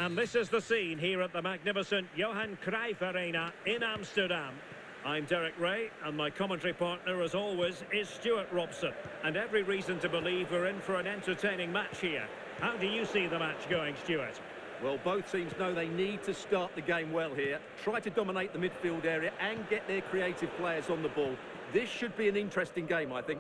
And this is the scene here at the magnificent Johan Cruyff Arena in Amsterdam. I'm Derek Ray, and my commentary partner, as always, is Stuart Robson. And every reason to believe we're in for an entertaining match here. How do you see the match going, Stuart? Well, both teams know they need to start the game well here. Try to dominate the midfield area and get their creative players on the ball. This should be an interesting game, I think.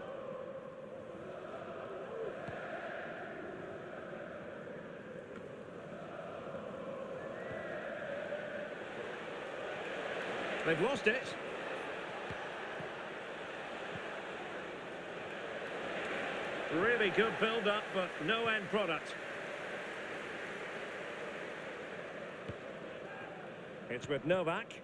They've lost it. Really good build-up, but no end product. It's with Novak.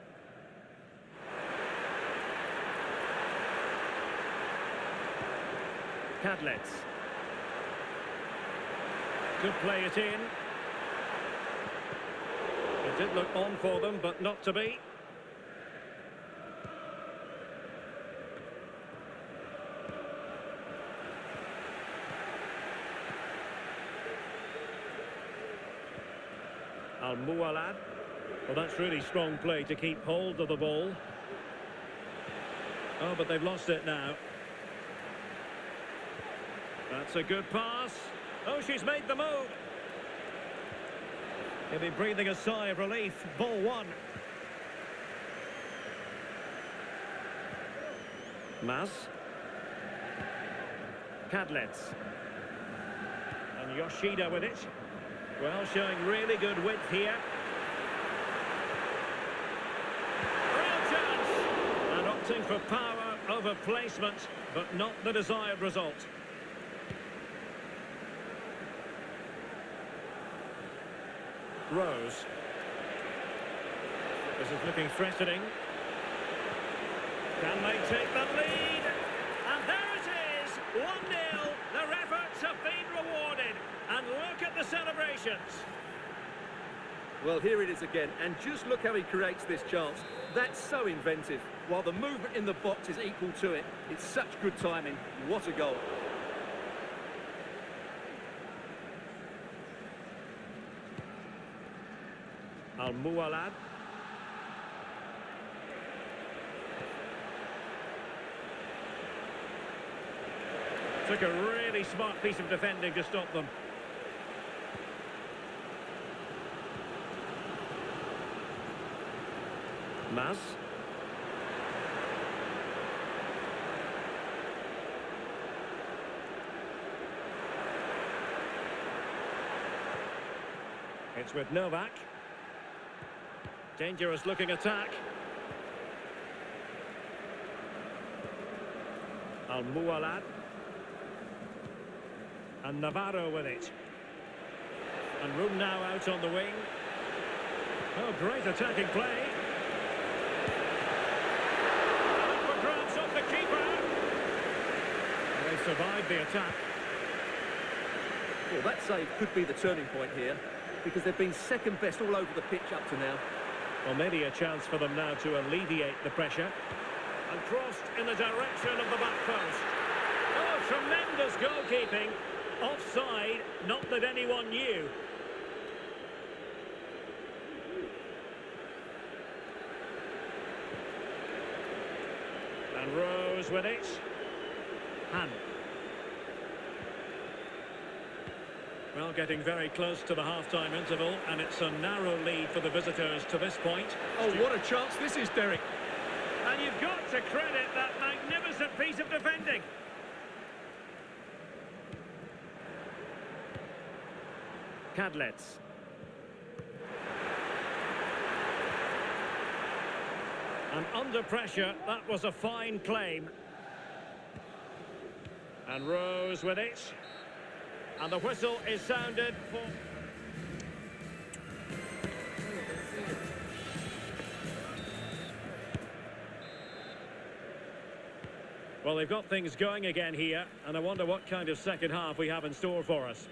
Kadlec. Could play it in. It did look on for them, but not to be. Al-Mualad. Well, that's really strong play to keep hold of the ball. Oh, but they've lost it now. That's a good pass. Oh, she's made the move. He'll be breathing a sigh of relief. Ball one. Mas. Kadlec. And Yoshida with it. Well, showing really good width here. Real chance! And opting for power over placement, but not the desired result. Rose. This is looking threatening. Can they take the lead? And there it is! 1-0. Their efforts have been rewarded. And look at the celebrations. Well, here it is again, and just look how he creates this chance. That's so inventive. While the movement in the box is equal to it, it's such good timing. What a goal. Al-Mualad. Took a really smart piece of defending to stop them. Mas. It's with Novak. Dangerous looking attack. Al-Mualad. And Navarro with it. And room now out on the wing. Oh, great attacking play. And for grabs off the keeper. And they survived the attack. Well, that save could be the turning point here, because they've been second best all over the pitch up to now. Well, maybe a chance for them now to alleviate the pressure. And crossed in the direction of the back post. Oh, tremendous goalkeeping. Offside, not that anyone knew. And Rose with it. Han. Well, getting very close to the half-time interval, and it's a narrow lead for the visitors to this point. Oh, what a chance this is, Derek. And you've got to credit that magnificent piece of defending. Kadlec. And under pressure, that was a fine claim. And Rose with it. And the whistle is sounded for... Well, they've got things going again here, and I wonder what kind of second half we have in store for us.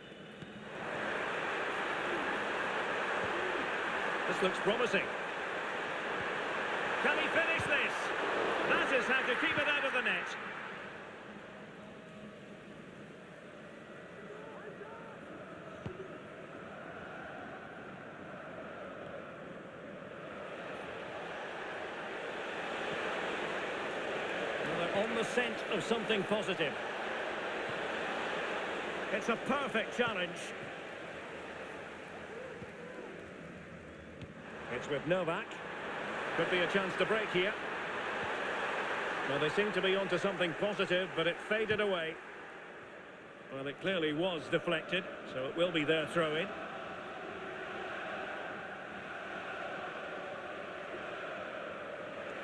This looks promising. Can he finish this? That is how to keep it out of the net. on the scent of something positive. It's a perfect challenge. It's with Novak. Could be a chance to break here. Well, they seem to be onto something positive, but it faded away. Well, it clearly was deflected, so it will be their throw-in.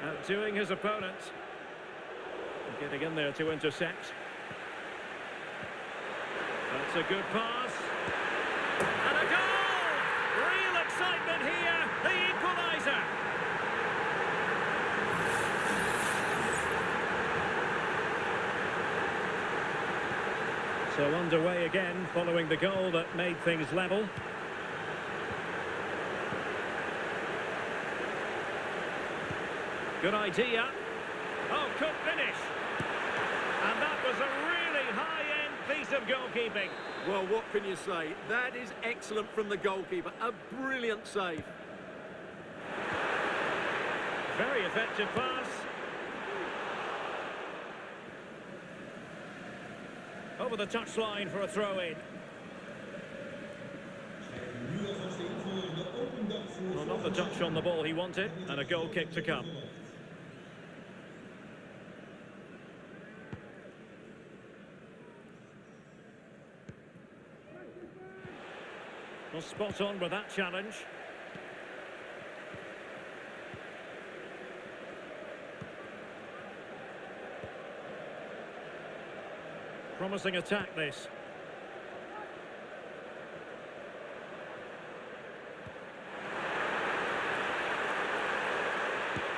Outdoing his opponent. Getting in there to intercept. That's a good pass. And a goal! Real excitement here, the equaliser. So underway again, following the goal that made things level. Good idea. Oh, could finish. And that was a really high-end piece of goalkeeping. Well, what can you say? That is excellent from the goalkeeper. A brilliant save. Very effective pass. Over the touchline for a throw-in. Well, not the touch on the ball he wanted, and a goal kick to come. Well, spot on with that challenge. Promising attack, this.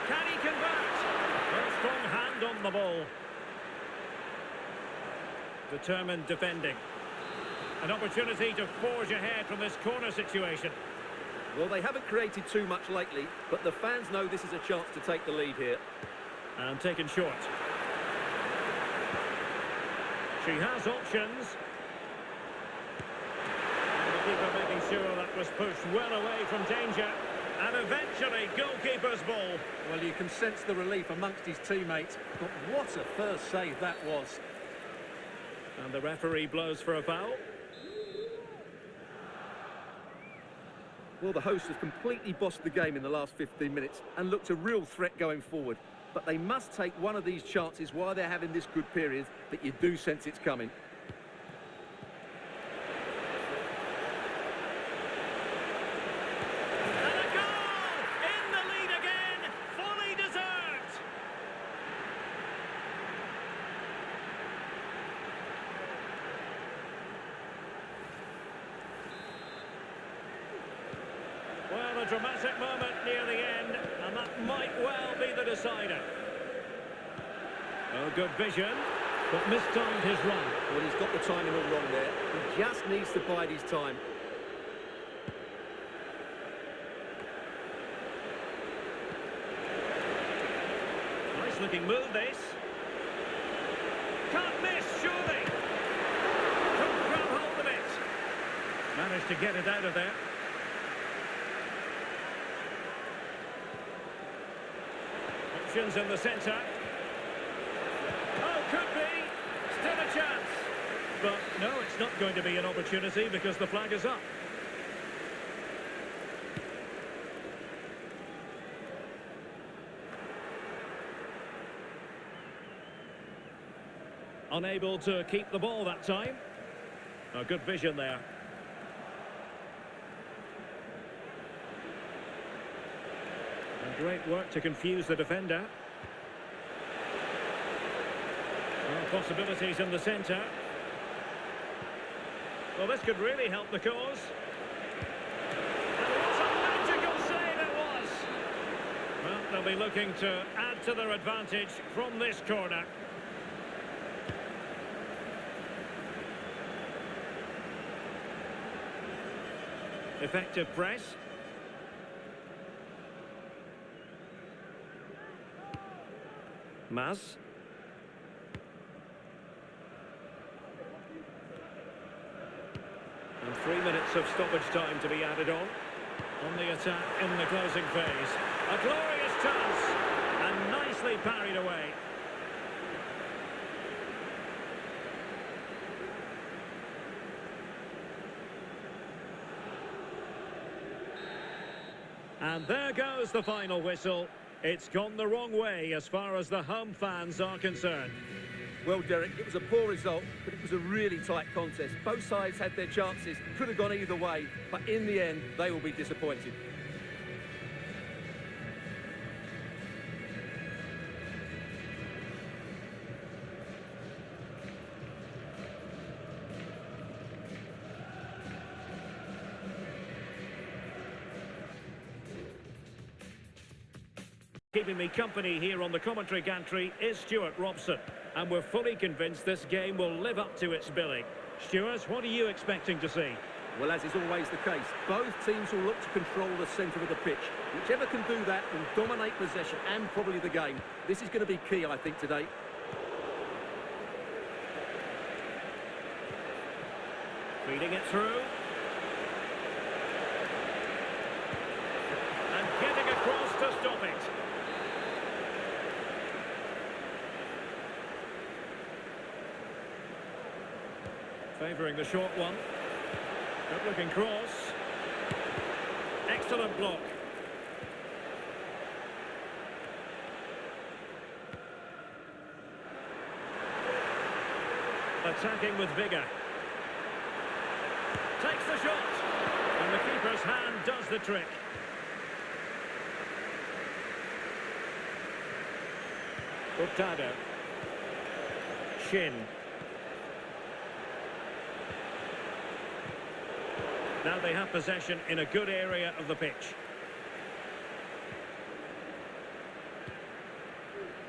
Can he convert? A strong hand on the ball. Determined defending. An opportunity to forge ahead from this corner situation. Well, they haven't created too much lately, but the fans know this is a chance to take the lead here. And taken short. She has options. And the keeper making sure that was pushed well away from danger. And eventually, goalkeeper's ball. Well, you can sense the relief amongst his teammates, but what a first save that was. And the referee blows for a foul. Well, the hosts have completely bossed the game in the last 15 minutes and looked a real threat going forward. But they must take one of these chances while they're having this good period that you do sense it's coming. And a goal! In the lead again! Fully deserved! Well, a dramatic moment near the end, and that might well be the decider. Oh, good vision, but mistimed his run. Well, he's got the timing all wrong there. He just needs to bide his time. Nice looking move, this. Can't miss, surely. Couldn't grab hold of it. Managed to get it out of there. Options in the centre. Oh, could be. Still a chance. But no, it's not going to be an opportunity because the flag is up. Unable to keep the ball that time. Oh, good vision there. And great work to confuse the defender. Well, possibilities in the centre. Well, this could really help the cause. And what a magical save it was! Well, they'll be looking to add to their advantage from this corner. Effective press. Maz. And 3 minutes of stoppage time to be added on the attack in the closing phase. A glorious chance, and nicely parried away. And there goes the final whistle. It's gone the wrong way as far as the home fans are concerned. Well, Derek, it was a poor result, but it was a really tight contest. Both sides had their chances, could have gone either way, but in the end, they will be disappointed. Keeping me company here on the commentary gantry is Stuart Robson, and we're fully convinced this game will live up to its billing. Stuart, what are you expecting to see? Well, as is always the case, both teams will look to control the centre of the pitch. Whichever can do that will dominate possession and probably the game. This is going to be key, I think, today. Feeding it through. And getting across to stop it. Favouring the short one. Good looking cross. Excellent block. Attacking with vigour. Takes the shot. And the keeper's hand does the trick. Hurtado. Shin. Now they have possession in a good area of the pitch.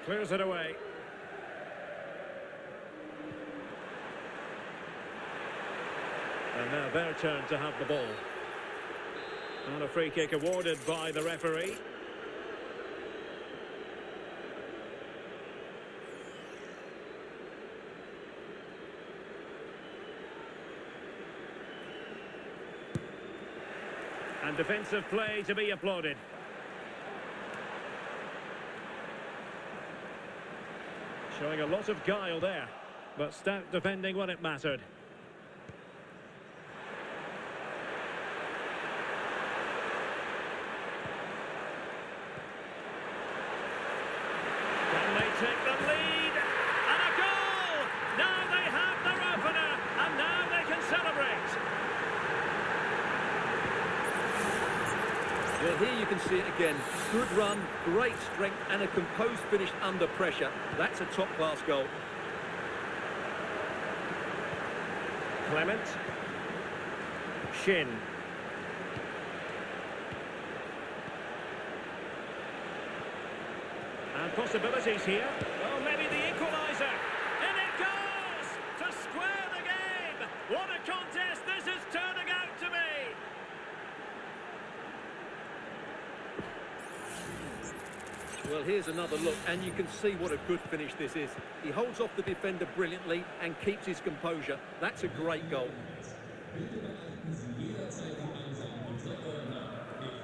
Clears it away. And now their turn to have the ball. And a free kick awarded by the referee. And defensive play to be applauded. Showing a lot of guile there, but stout defending when it mattered. Can they take the lead? And a goal! Now they have their opener, and now they can celebrate. Well, here you can see it again. Good run, great strength, and a composed finish under pressure. That's a top-class goal. Clement. Shin. And possibilities here. Oh, maybe the equaliser. And it goes to square the game. What a contest this is turning out to be. Well, here's another look, and you can see what a good finish this is. He holds off the defender brilliantly and keeps his composure. That's a great goal.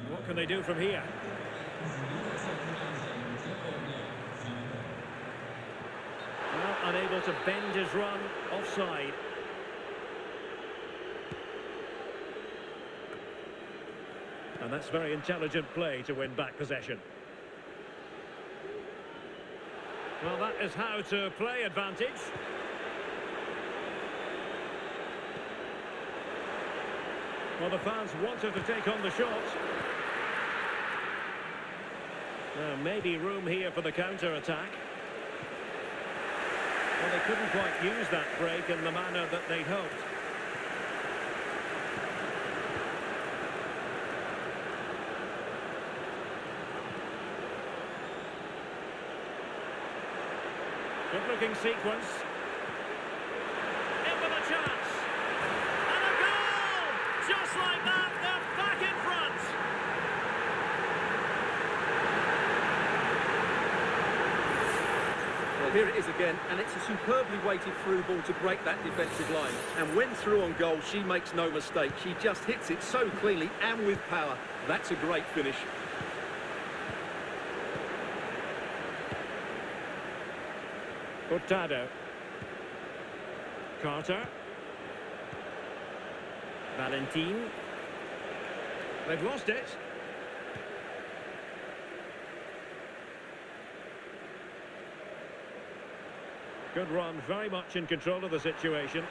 What can they do from here? Well, unable to bend his run, offside. And that's very intelligent play to win back possession. Well, that is how to play advantage. Well, the fans wanted to take on the shot. Maybe room here for the counter-attack. Well, they couldn't quite use that break in the manner that they'd hoped. Good-looking sequence. In with a chance. And a goal! Just like that, they're back in front. Well, here it is again, and it's a superbly weighted through ball to break that defensive line. And when through on goal, she makes no mistake. She just hits it so cleanly and with power. That's a great finish. Hurtado. Carter. Valentin. They've lost it. Good run, very much in control of the situation.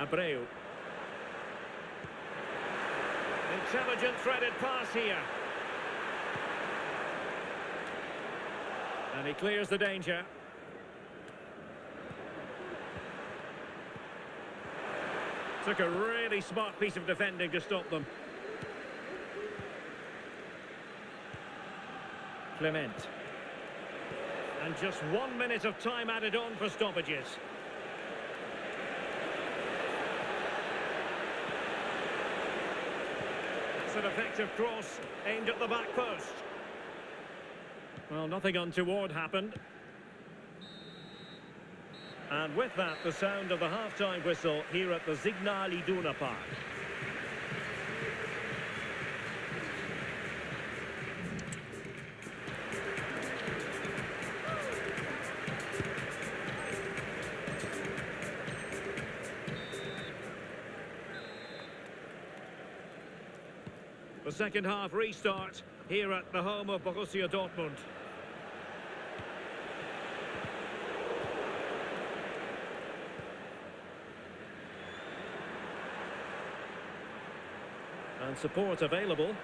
Abreu. Intelligent threaded pass here. And he clears the danger. Took a really smart piece of defending to stop them. Clement. And just 1 minute of time added on for stoppages. It's an effective cross aimed at the back post. Well, nothing untoward happened. And with that, the sound of the half-time whistle here at the Signal Iduna Park. The second half restart here at the home of Borussia Dortmund. And support available.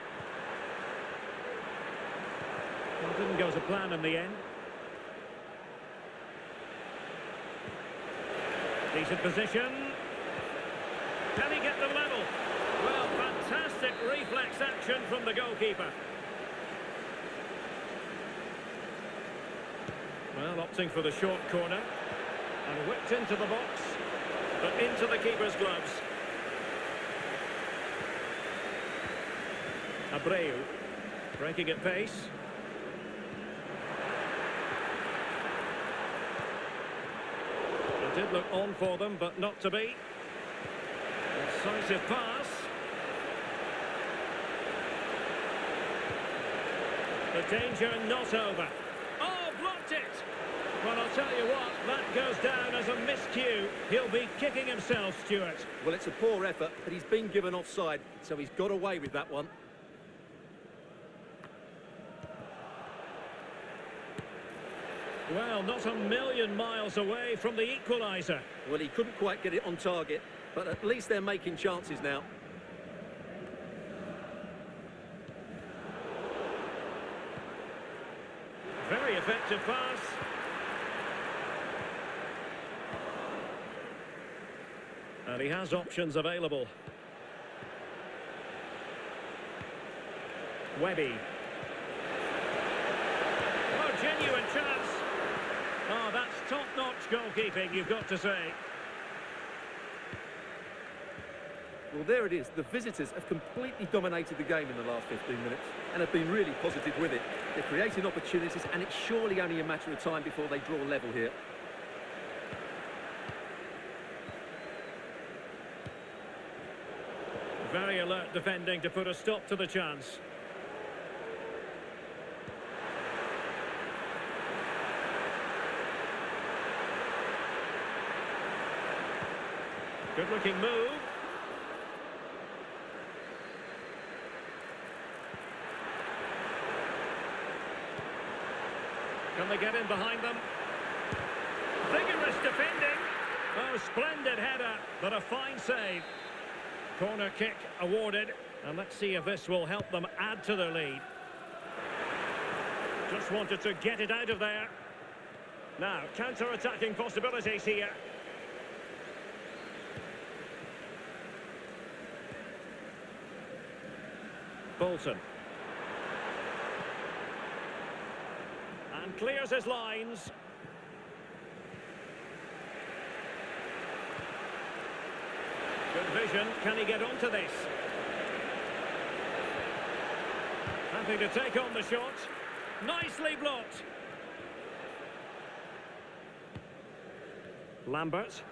Well, didn't go to plan in the end. Decent position. Can he get the level? Well, fantastic reflex action from the goalkeeper. Well, opting for the short corner. And whipped into the box. But into the keeper's gloves. Abreu, breaking at pace. It did look on for them, but not to be. Decisive pass. The danger not over. Oh, blocked it! Well, I'll tell you what, that goes down as a miscue. He'll be kicking himself, Stuart. Well, it's a poor effort, but he's been given offside, so he's got away with that one. Well, not a million miles away from the equaliser. Well, he couldn't quite get it on target, but at least they're making chances now. Very effective pass. And he has options available. Webby. Oh, genuine chance. Oh, that's top-notch goalkeeping, you've got to say. Well, there it is. The visitors have completely dominated the game in the last 15 minutes and have been really positive with it. They're creating opportunities, and it's surely only a matter of time before they draw level here. Very alert defending to put a stop to the chance. Good-looking move. Can they get in behind them? Vigorous defending. Oh, splendid header, but a fine save. Corner kick awarded, and let's see if this will help them add to their lead. Just wanted to get it out of there. Now, counter-attacking possibilities here. Bolton. And clears his lines. Good vision. Can he get onto this? Happy to take on the shot. Nicely blocked. Lambert.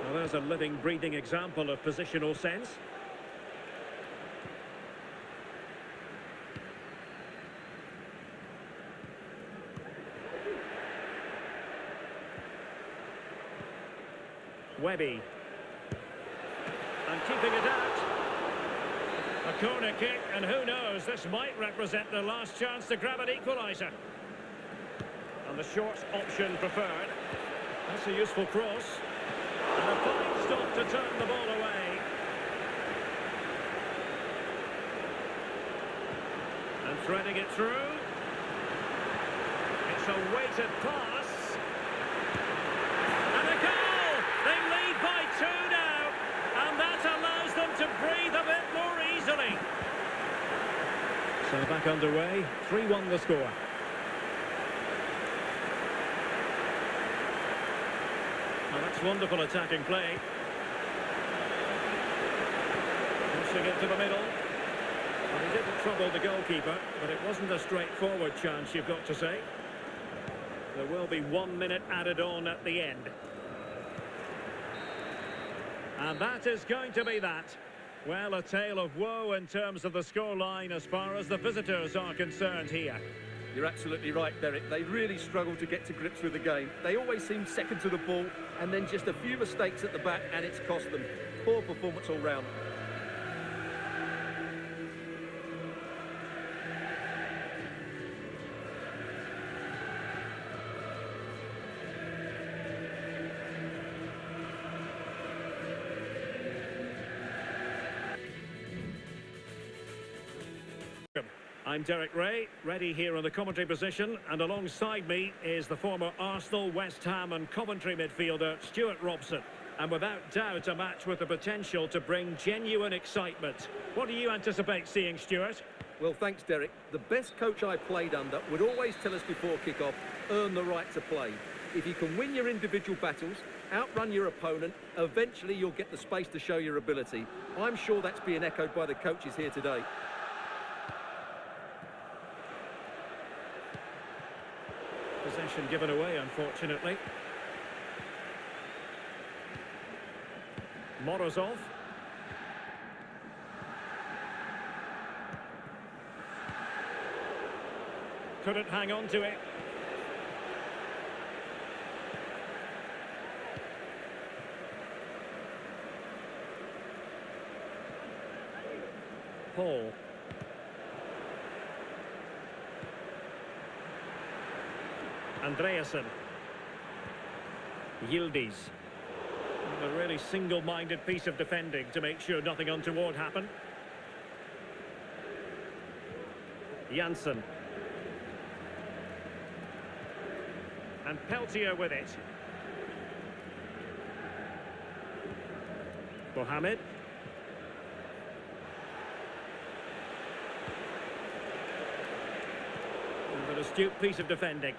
Well, there's a living, breathing example of positional sense. Webby. And keeping it out. A corner kick, and who knows, this might represent the last chance to grab an equaliser. And the short option preferred. That's a useful cross. And a fine stop to turn the ball away. And threading it through. It's a weighted pass. And a goal! They lead by 2 now. And that allows them to breathe a bit more easily. So back underway, 3-1 the score. Well, that's wonderful attacking play. Pushing it to the middle. Well, he didn't trouble the goalkeeper, but it wasn't a straightforward chance, you've got to say. There will be 1 minute added on at the end. And that is going to be that. Well, a tale of woe in terms of the scoreline as far as the visitors are concerned here. You're absolutely right, Derek. They really struggle to get to grips with the game. They always seem second to the ball, and then just a few mistakes at the back, and it's cost them. Poor performance all round. I'm Derek Ray, ready here in the commentary position, and alongside me is the former Arsenal, West Ham and Coventry midfielder Stuart Robson. And without doubt a match with the potential to bring genuine excitement. What do you anticipate seeing, Stuart? Well, thanks, Derek. The best coach I played under would always tell us before kick-off, earn the right to play. If you can win your individual battles, outrun your opponent, eventually you'll get the space to show your ability. I'm sure that's being echoed by the coaches here today. Possession given away, unfortunately. Morozov. Couldn't hang on to it. Paul. Andreasen. Yildiz. A really single-minded piece of defending to make sure nothing untoward happened. Janssen. And Peltier with it. Mohamed. And an astute piece of defending.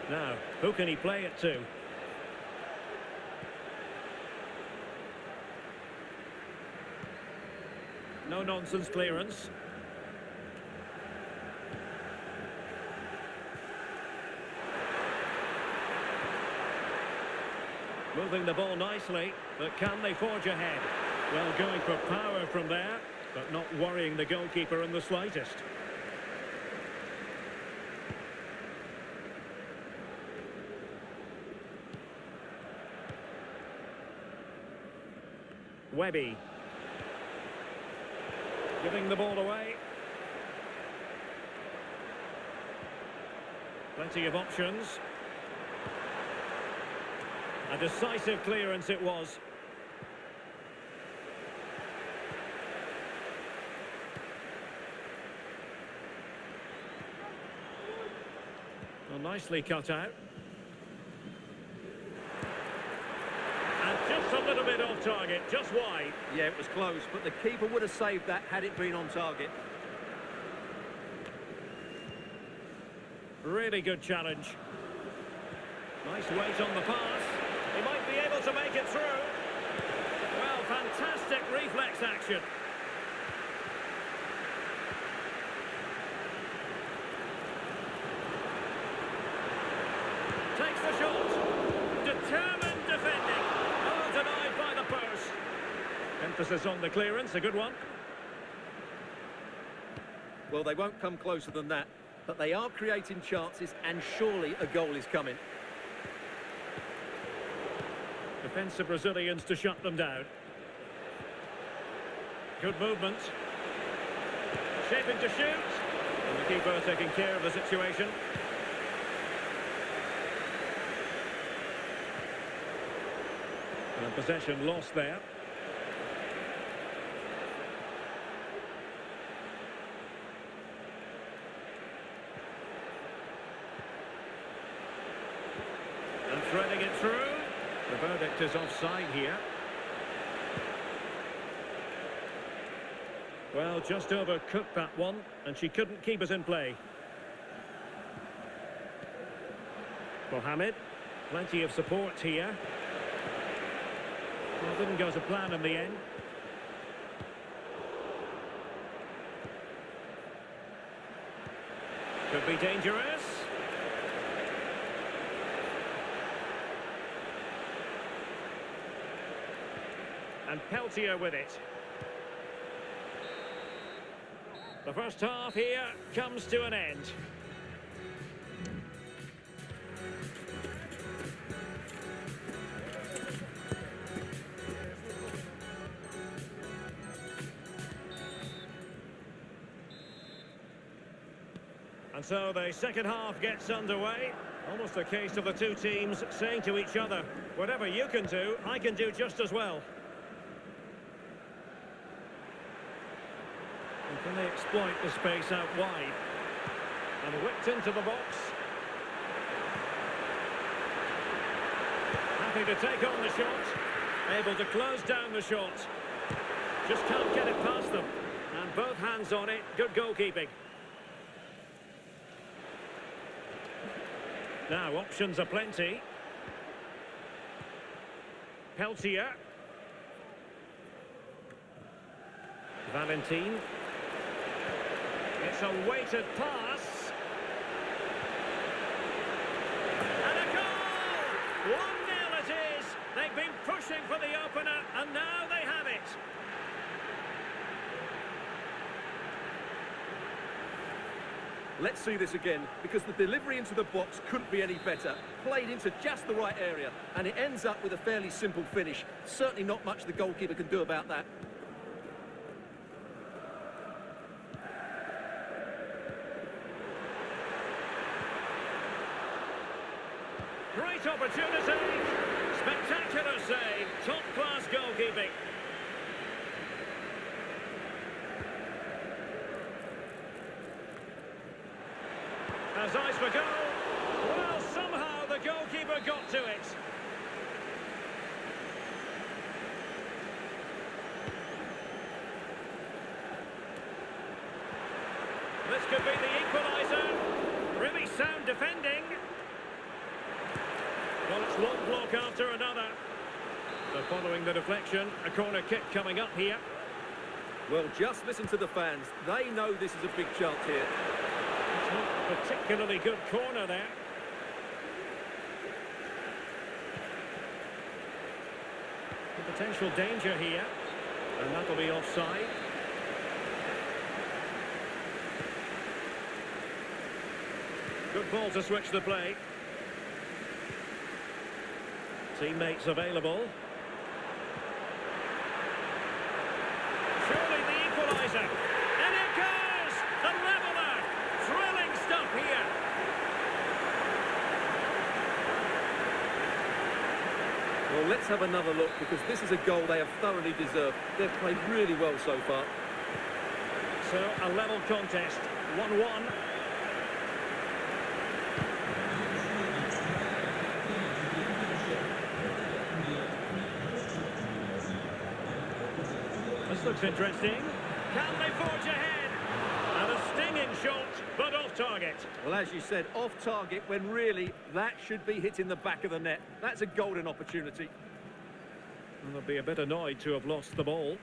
Now, who can he play it to? No-nonsense clearance. Moving the ball nicely, but can they forge ahead? Well, going for power from there, but not worrying the goalkeeper in the slightest. Webby. Giving the ball away. Plenty of options. A decisive clearance it was. Well, nicely cut out. And just a little bit off target, just wide. Yeah, it was close, but the keeper would have saved that had it been on target. Really good challenge. Nice weight on the pass. He might be able to make it through. Well, fantastic reflex action. Takes the shot. Determined defending. Oh, denied by the post. Emphasis on the clearance, a good one. Well, they won't come closer than that, but they are creating chances, and surely a goal is coming. Defensive Brazilians to shut them down. Good movement. Shaping to shoot. And the keeper taking care of the situation. And possession lost there. And threading it through. The verdict is offside here. Well, just overcooked that one, and she couldn't keep us in play. Mohamed, plenty of support here. Well, didn't go to plan in the end. Could be dangerous. And Peltier with it. The first half here comes to an end. And so the second half gets underway. Almost a case of the two teams saying to each other, whatever you can do, I can do just as well. And can they exploit the space out wide? And whipped into the box. Happy to take on the shot. Able to close down the shot. Just can't get it past them. And both hands on it. Good goalkeeping. Now, options are plenty. Peltier. Valentin. It's a weighted pass. And a goal! 1-0 it is. They've been pushing for the opener, and now they have it. Let's see this again, because the delivery into the box couldn't be any better. Played into just the right area, and it ends up with a fairly simple finish. Certainly not much the goalkeeper can do about that. Great opportunity. Spectacular save. Top-class goalkeeping. Has eyes for goal. Well, somehow the goalkeeper got to it. This could be the equaliser. Really sound defending. Well, it's one block after another. So following the deflection, a corner kick coming up here. Well, just listen to the fans. They know this is a big chance here. It's not a particularly good corner there. The potential danger here. And that'll be offside. Good ball to switch the play. Teammates available. Surely the equaliser. And it goes! A leveller! Thrilling stuff here. Well, let's have another look, because this is a goal they have thoroughly deserved. They've played really well so far. So, a level contest. 1-1. This looks interesting. Can they forge ahead? And a stinging shot, but off target. Well, as you said, off target, when really that should be hitting the back of the net. That's a golden opportunity. And they'll be a bit annoyed to have lost the ball.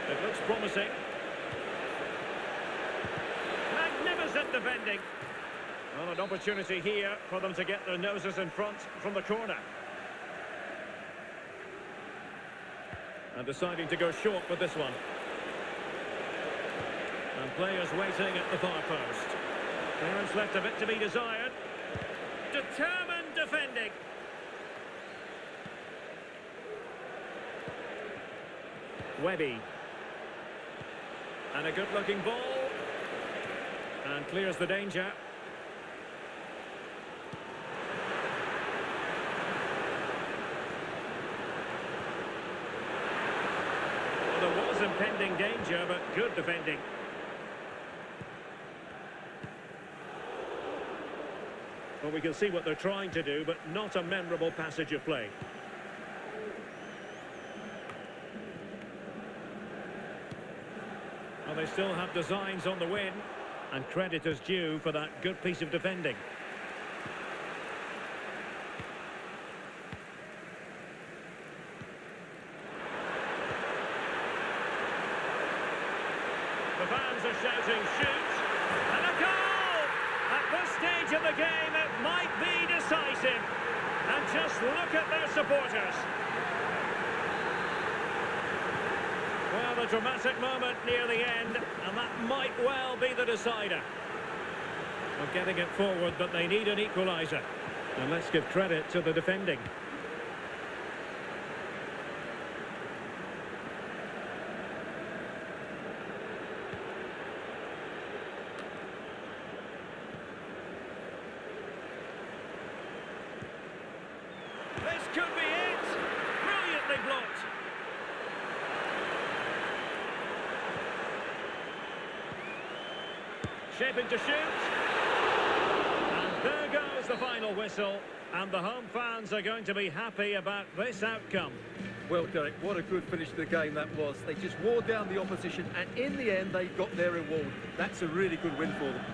It looks promising. Magnificent defending. Well, an opportunity here for them to get their noses in front from the corner. And deciding to go short with this one. And players waiting at the far post. Clearance left a bit to be desired. Determined defending. Webby. And a good-looking ball. And clears the danger. Well, there was impending danger, but good defending. Well, we can see what they're trying to do, but not a memorable passage of play. Well, they still have designs on the win, and credit is due for that good piece of defending. The fans are shouting, shoot, and a goal! At this stage of the game, it might be decisive. And just look at their supporters. Well, a dramatic moment near the end, and that might well be the decider. Well, getting it forward, but they need an equaliser. And let's give credit to the defending. This could be it. Brilliantly blocked. Shaping to shoot. And there goes the final whistle. And the home fans are going to be happy about this outcome. Well, Derek, what a good finish to the game that was. They just wore down the opposition, and in the end, they got their reward. That's a really good win for them.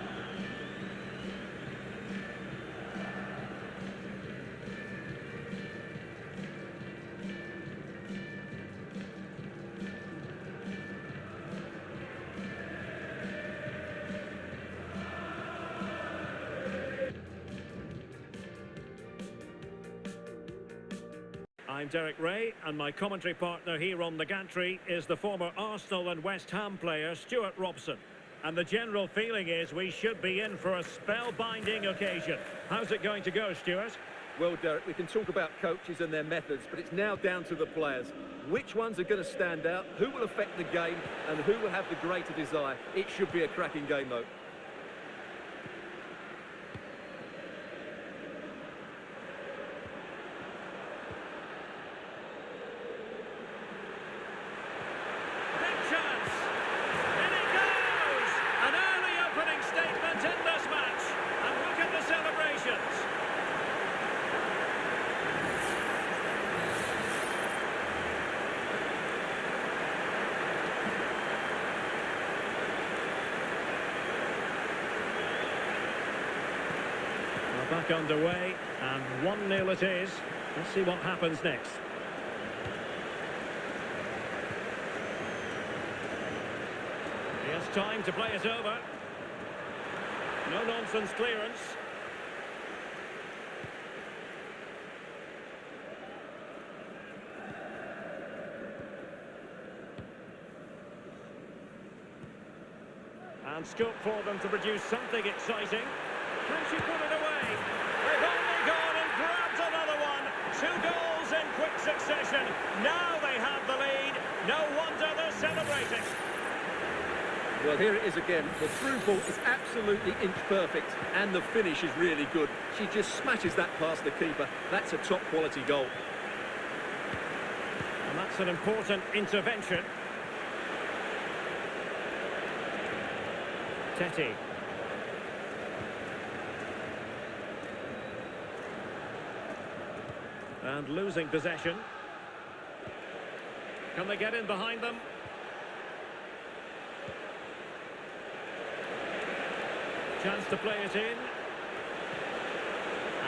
I'm Derek Ray, and my commentary partner here on the gantry is the former Arsenal and West Ham player Stuart Robson. And the general feeling is we should be in for a spellbinding occasion. How's it going to go, Stuart? Well, Derek, we can talk about coaches and their methods, but it's now down to the players. Which ones are going to stand out, who will affect the game, and who will have the greater desire? It should be a cracking game, though. Back underway, and 1-0 it is. Let's see what happens next. He has time to play it over. No-nonsense clearance. And scope for them to produce something exciting. Can she put it away? They've only gone and grabbed another one. 2 goals in quick succession. Now they have the lead. No wonder they're celebrating. Well, here it is again. The through ball is absolutely inch perfect, and the finish is really good. She just smashes that past the keeper. That's a top quality goal. And that's an important intervention. Tetty. And losing possession. Can they get in behind them? Chance to play it in.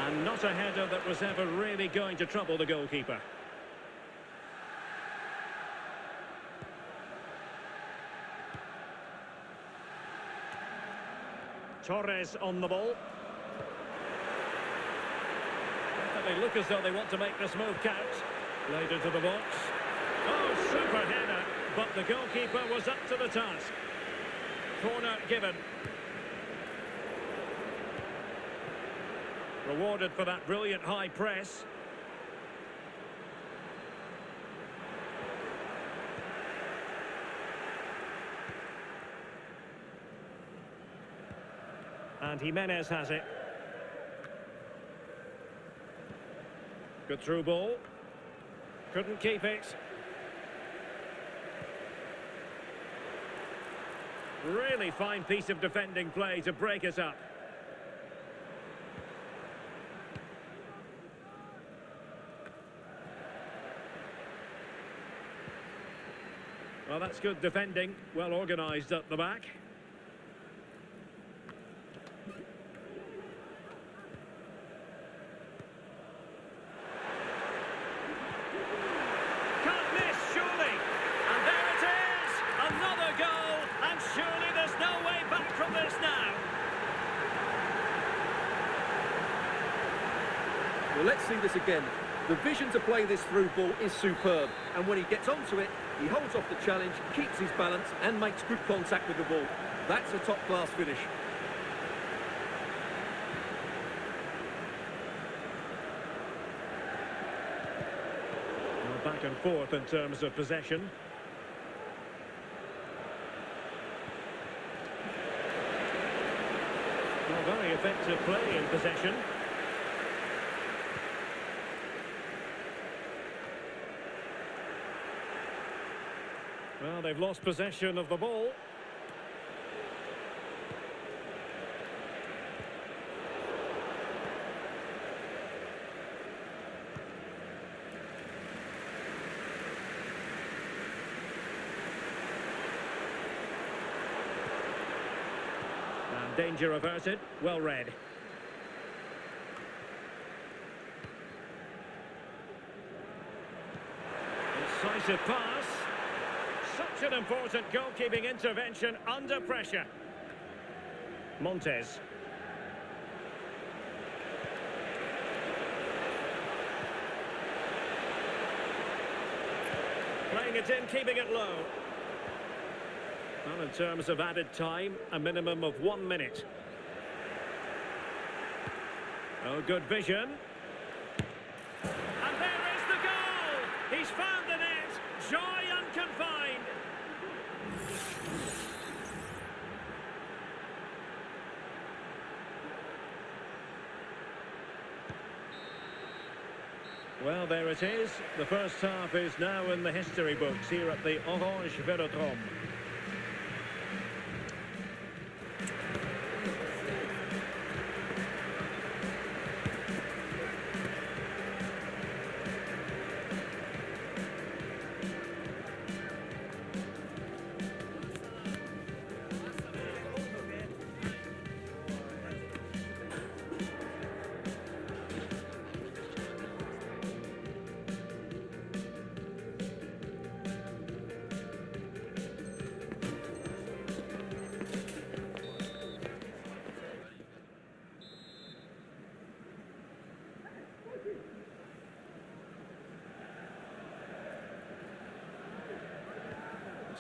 And not a header that was ever really going to trouble the goalkeeper. Torres on the ball. They look as though they want to make this move count. Laid into the box. Oh, super header, but the goalkeeper was up to the task. Corner given. Rewarded for that brilliant high press. And Jimenez has it. Good through ball. Couldn't keep it. Really fine piece of defending play to break us up. Well, that's good defending. Well organised at the back. Can't miss, surely. And there it is! Another goal! And surely there's no way back from this now. Well, let's see this again. The vision to play this through ball is superb. And when he gets onto it, he holds off the challenge, keeps his balance and makes good contact with the ball. That's a top-class finish. Well, back and forth in terms of possession. Well, very effective play in possession. Well, they've lost possession of the ball. And danger averted. Well read. Decisive pass. Such an important goalkeeping intervention under pressure. Montes. Playing it in, keeping it low. Well, in terms of added time, a minimum of 1 minute. Oh, good vision. And there is the goal! He's found the net! Joy unconfined! Well, there it is. The first half is now in the history books here at the Orange Velodrome.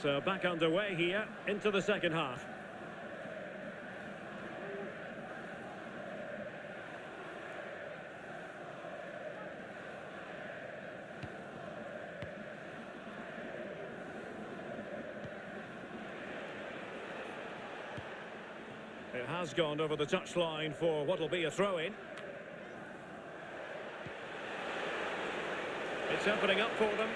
So back underway here into the second half. It has gone over the touchline for what will be a throw-in. It's opening up for them.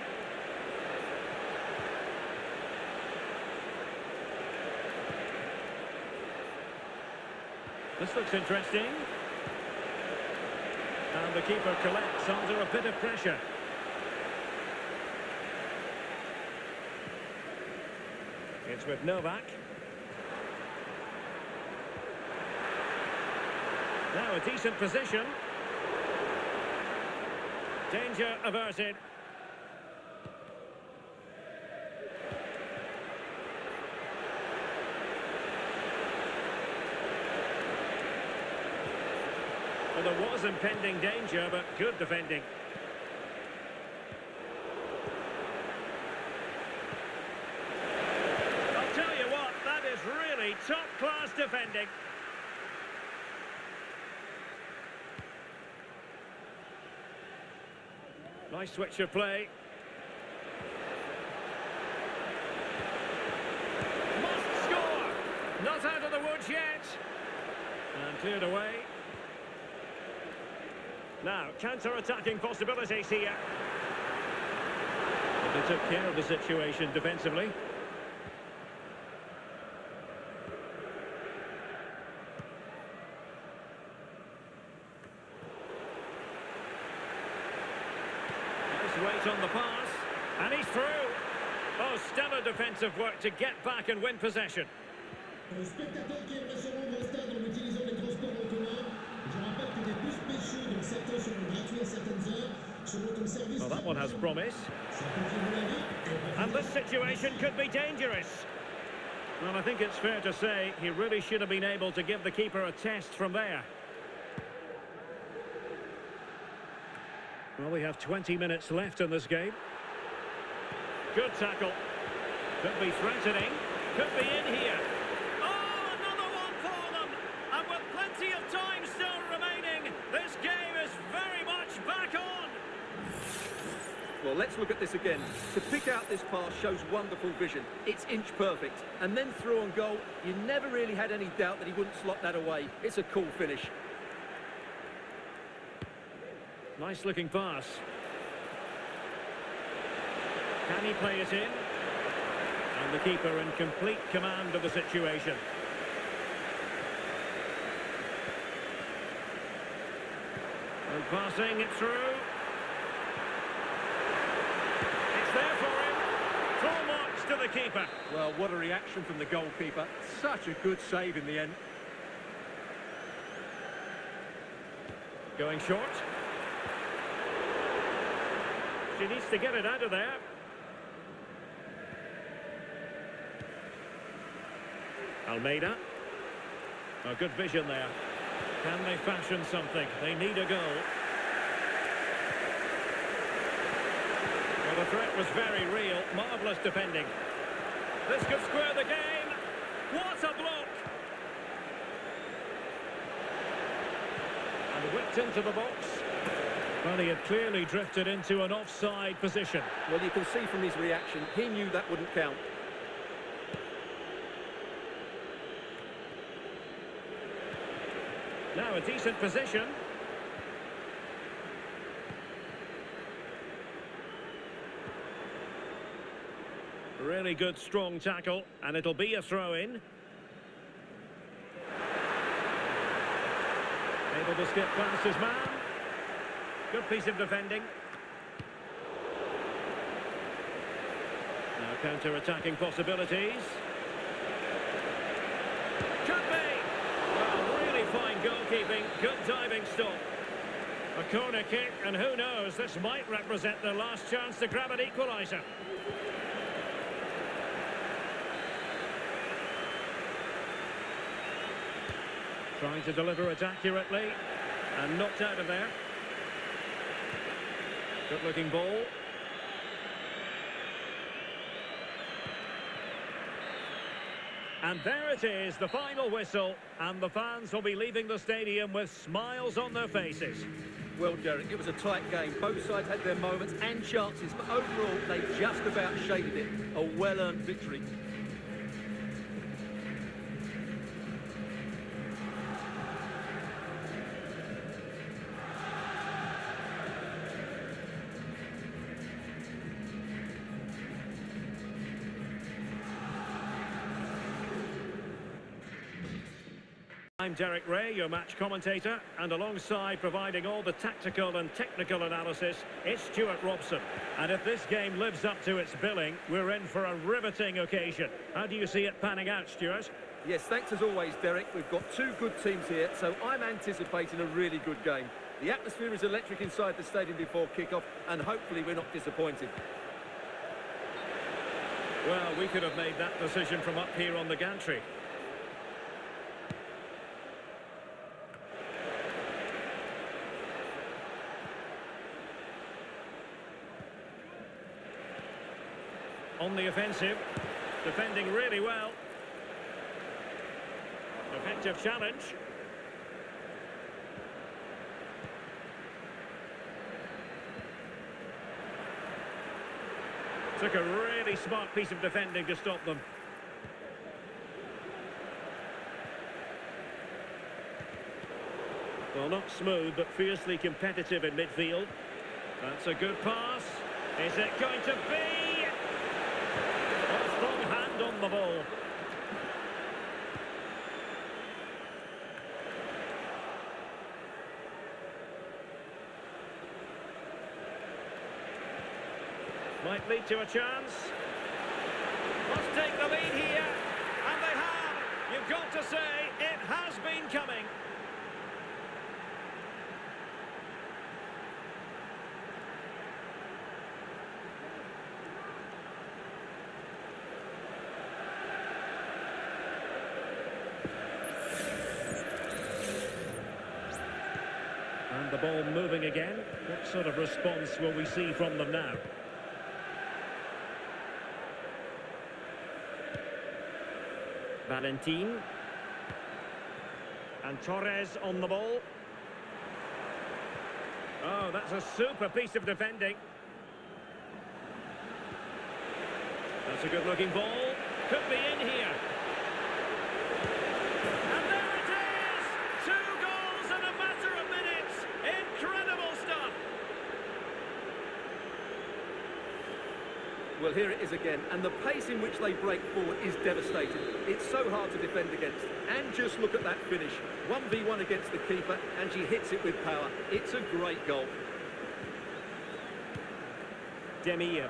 This looks interesting. And the keeper collects under a bit of pressure. It's with Novak. Now a decent position. Danger averted. Well, there was impending danger, but good defending. I'll tell you what, that is really top-class defending. Nice switch of play. Must score! Not out of the woods yet. And cleared away. Now, counter-attacking possibilities here. But they took care of the situation defensively. Nice weight on the pass. And he's through. Oh, stellar defensive work to get back and win possession. Le spectateur qui aimerait se rendre au stade en utilisant les transports en commun, je rappelle que des bus spéciaux, dont certains seront gratuits à certaines heures, seront en service. Well, that one has promise. And this situation could be dangerous. Well, I think it's fair to say he really should have been able to give the keeper a test from there. Well, we have 20 minutes left in this game. Good tackle. Could be threatening. Could be in here. Oh, another one for them. And with plenty of time still remaining, this game is very much back on. Well, let's look at this again. To pick out this pass shows wonderful vision. It's inch perfect. And then through on goal, you never really had any doubt that he wouldn't slot that away. It's a cool finish. Nice looking pass. Can he play it in? And the keeper in complete command of the situation. And passing it through. It's there for him. Full marks to the keeper. Well, what a reaction from the goalkeeper. Such a good save in the end. Going short. She needs to get it out of there. Almeida. Oh, good vision there. Can they fashion something? They need a goal. Well, the threat was very real. Marvellous defending. This could square the game. What a block! And whipped into the box. Well, he had clearly drifted into an offside position. Well, you can see from his reaction, he knew that wouldn't count. Now a decent position. Really good, strong tackle, and it'll be a throw-in. Able to skip past his man. Good piece of defending. Now counter-attacking possibilities. Could be! Well, really fine goalkeeping, good diving stop. A corner kick, and who knows, this might represent their last chance to grab an equaliser. Trying to deliver it accurately, and knocked out of there. Good looking ball. And there it is, the final whistle, and the fans will be leaving the stadium with smiles on their faces. Well, Derek, it was a tight game. Both sides had their moments and chances, but overall, they just about shaded it. A well-earned victory. I'm Derek Ray, your match commentator, and alongside providing all the tactical and technical analysis, it's Stuart Robson. And if this game lives up to its billing, we're in for a riveting occasion. How do you see it panning out, Stuart? Yes, thanks as always, Derek. We've got two good teams here, so I'm anticipating a really good game. The atmosphere is electric inside the stadium before kick-off, and hopefully we're not disappointed. Well, we could have made that decision from up here on the gantry. On the offensive, defending really well. Effective challenge. Took a really smart piece of defending to stop them. Well, not smooth, but fiercely competitive in midfield. That's a good pass. Is it going to be? A strong hand on the ball. Might lead to a chance. Must take the lead here. And they have. You've got to say, it has been coming. And the ball moving again. What sort of response will we see from them now? Valentin. And Torres on the ball. Oh, that's a super piece of defending. That's a good-looking ball. Could be in here. And there it is! 2 goals in a matter of minutes. Incredible stuff. Well, here it is again, and the pace in which they break forward is devastating. It's so hard to defend against. And just look at that finish. 1v1 against the keeper, and she hits it with power. It's a great goal. Demir.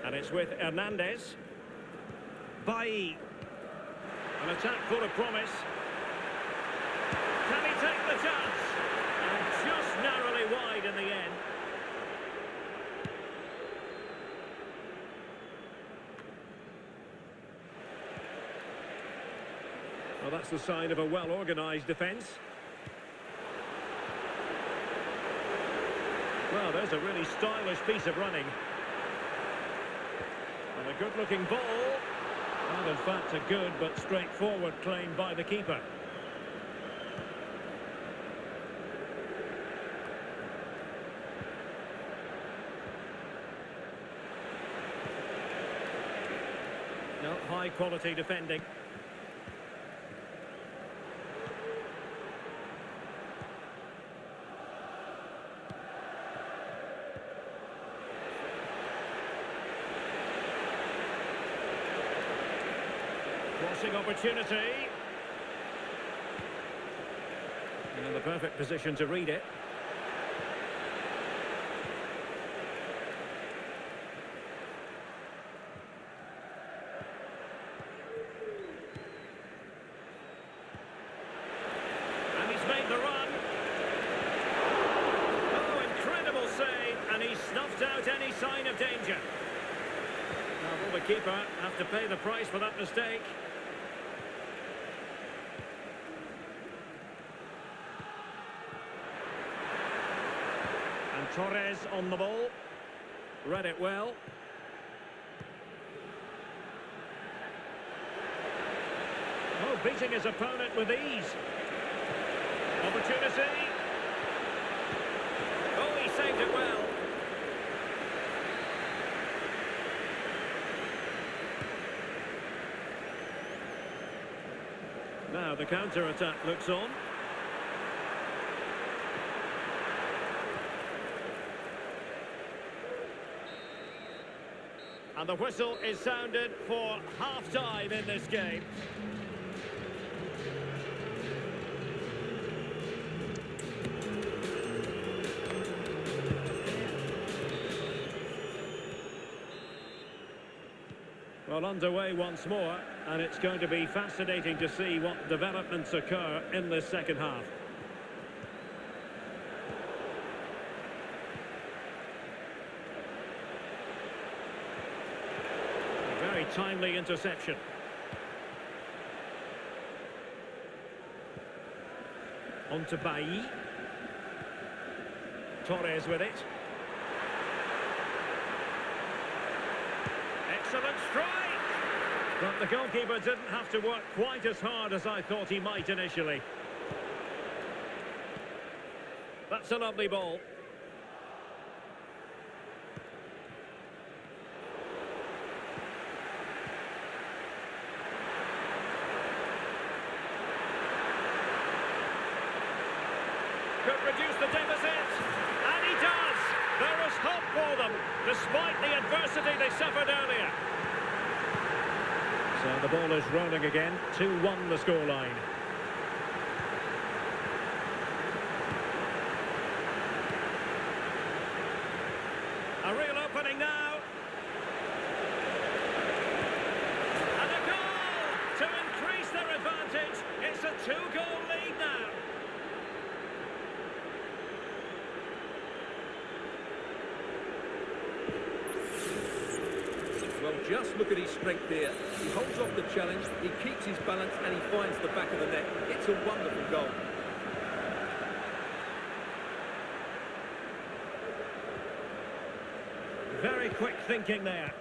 And it's with Hernandez. Bailly. An attack full of promise. Can he take the chance? And just narrowly wide in the end. Well, that's the sign of a well-organised defence. Well, there's a really stylish piece of running. And a good-looking ball. And in fact, a good but straightforward claim by the keeper. No, high-quality defending. Crossing opportunity. And in the perfect position to read it. And he's made the run. Oh, incredible save. And he snuffed out any sign of danger. Now, will the keeper have to pay the price for that mistake? Torres on the ball. Read it well. Oh, beating his opponent with ease. Opportunity. Oh, he saved it well. Now the counter-attack looks on. And the whistle is sounded for half-time in this game. Well, underway once more, and it's going to be fascinating to see what developments occur in this second half. Very timely interception. On to Bailly. Torres with it. Excellent strike! But the goalkeeper didn't have to work quite as hard as I thought he might initially. That's a lovely ball. could reduce the deficit. And he does. There is hope for them, despite the adversity they suffered earlier. So the ball is rolling again. 2-1 the scoreline. A real opening now. And a goal to increase their advantage. It's a 2-goal lead now. Well, just look at his strength here. He holds off the challenge, he keeps his balance, and he finds the back of the net. It's a wonderful goal. Very quick thinking there.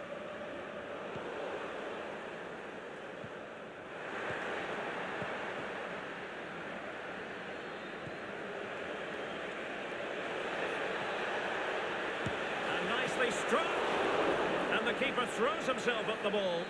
And nicely struck. And the keeper throws himself at the ball.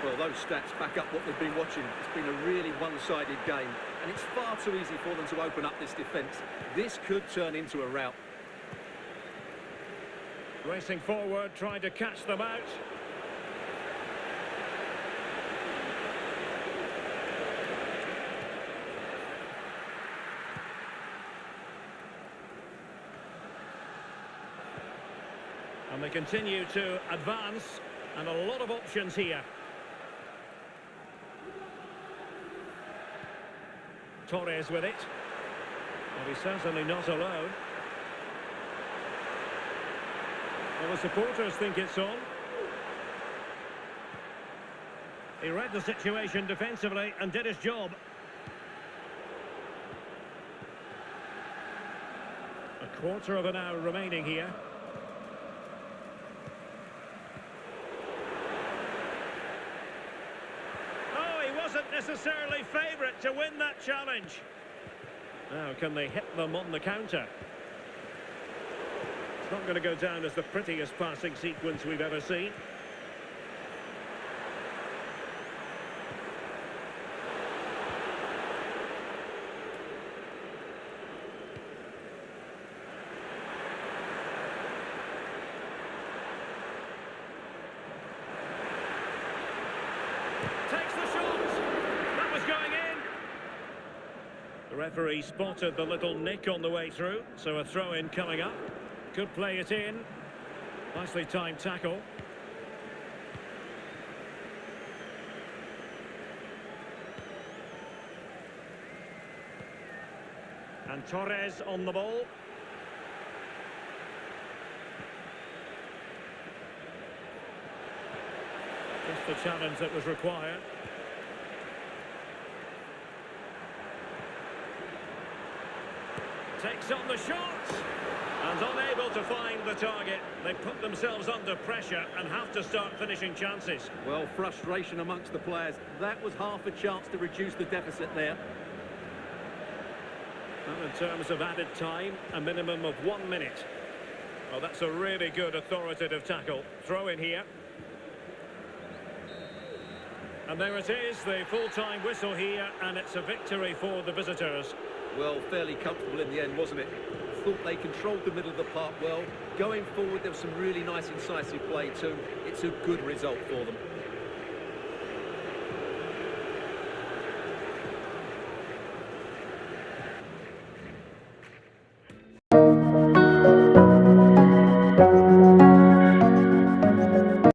Well, those stats back up what we've been watching. It's been a really one-sided game, and it's far too easy for them to open up this defence. This could turn into a rout. Racing forward, trying to catch them out. And they continue to advance, and a lot of options here. Torres with it. And he's certainly not alone. Well, the supporters think it's on. He read the situation defensively and did his job. A quarter of an hour remaining here. Wasn't necessarily favourite to win that challenge. Now, can they hit them on the counter? It's not going to go down as the prettiest passing sequence we've ever seen. Takes the shot. That was going in. The referee spotted the little nick on the way through, so a throw-in coming up. Could play it in. Nicely timed tackle. And Torres on the ball. Just the challenge that was required. Takes on the shot. And unable to find the target. They put themselves under pressure and have to start finishing chances. Well, frustration amongst the players. That was half a chance to reduce the deficit there. And in terms of added time, a minimum of 1 minute. Well, that's a really good authoritative tackle. Throw in here. And there it is, the full-time whistle here, and it's a victory for the visitors. Well, fairly comfortable in the end, wasn't it? Thought they controlled the middle of the park well. Going forward, there was some really nice incisive play too. It's a good result for them.